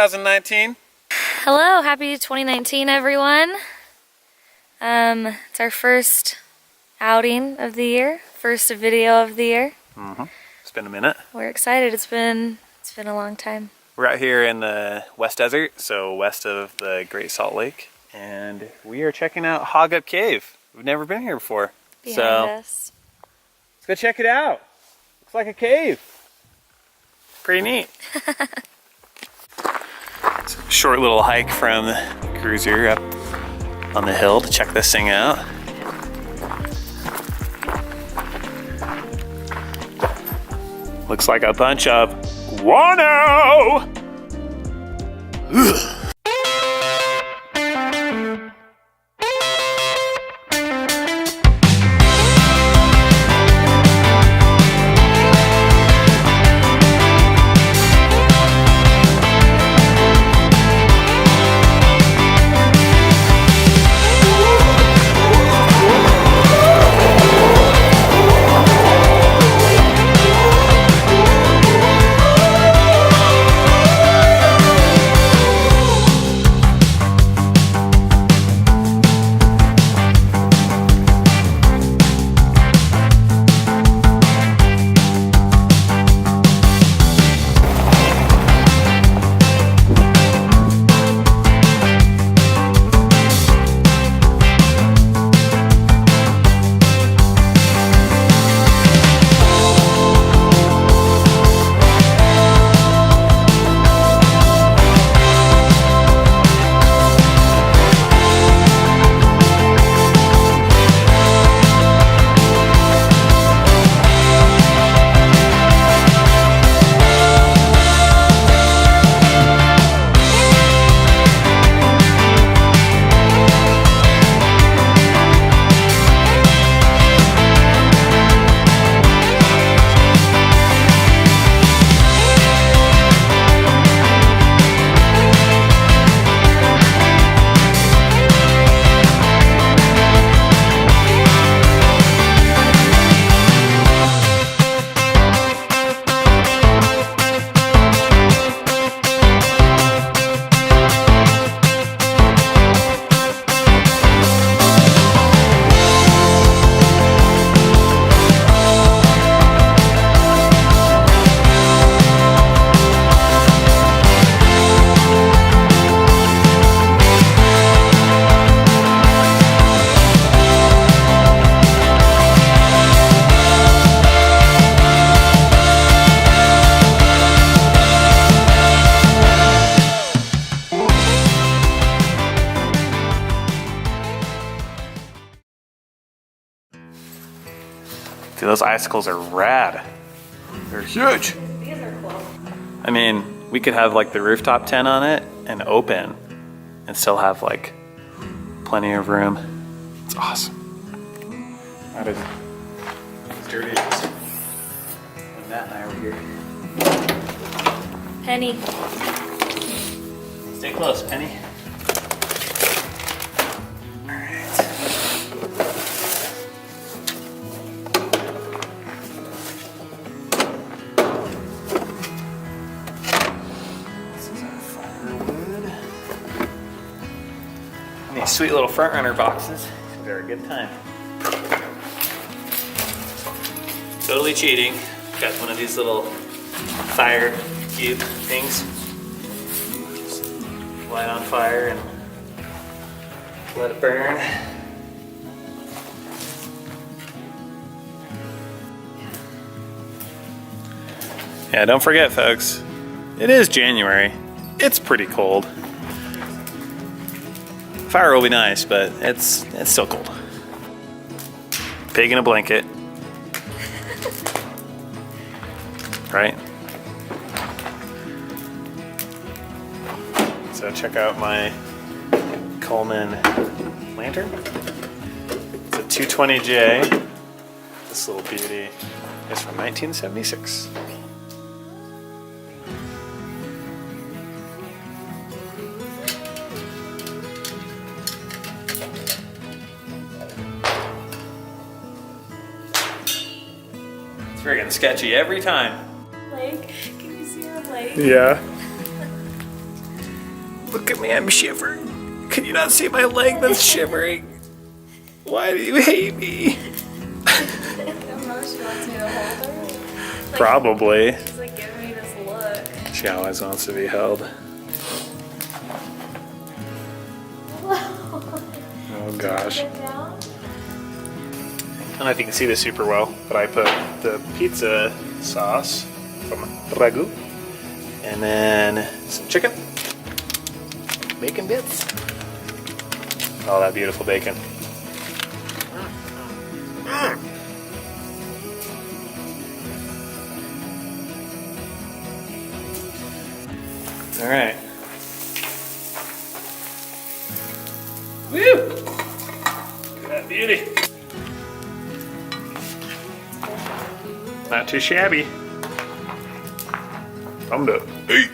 2019. Hello, happy 2019 everyone. It's our first outing of the year, first video of the year. It's been a minute. We're excited. It's been a long time. We're out here in the West Desert, so west of the Great Salt Lake, and we are checking out Hog Up Cave. We've never been here before. Behind so us. Let's go check it out. Looks like a cave. Pretty neat. It's a short little hike from the cruiser up on the hill to check this thing out. Looks like a bunch of guano! Ugh. Dude, those icicles are rad. They're huge. These are cool. I mean, we could have like the rooftop tent on it and open and still have like plenty of room. It's awesome. That is as dirty as when Matt and I were here. Penny. Stay close, Penny. These sweet little front runner boxes. They're a good time. Totally cheating. Got one of these little fire cube things. Just light on fire and let it burn. Yeah, don't forget, folks. It is January. It's pretty cold. Fire will be nice, but it's still cold. Pig in a blanket. Right? So check out my Coleman lantern. It's a 220J. This little beauty is from 1976. Friggin' sketchy every time. Lake, can you see the lake? Yeah. Look at me, I'm shivering. Can you not see my leg that's shivering? Why do you hate me? Probably. She's like giving me this look. She always wants to be held. Oh gosh. I don't know if you can see this super well, but I put the pizza sauce from Ragu, and then some chicken, bacon bits. All that beautiful bacon. All right. Woo! Look at that beauty. Not too shabby. Thumbed up. Hey.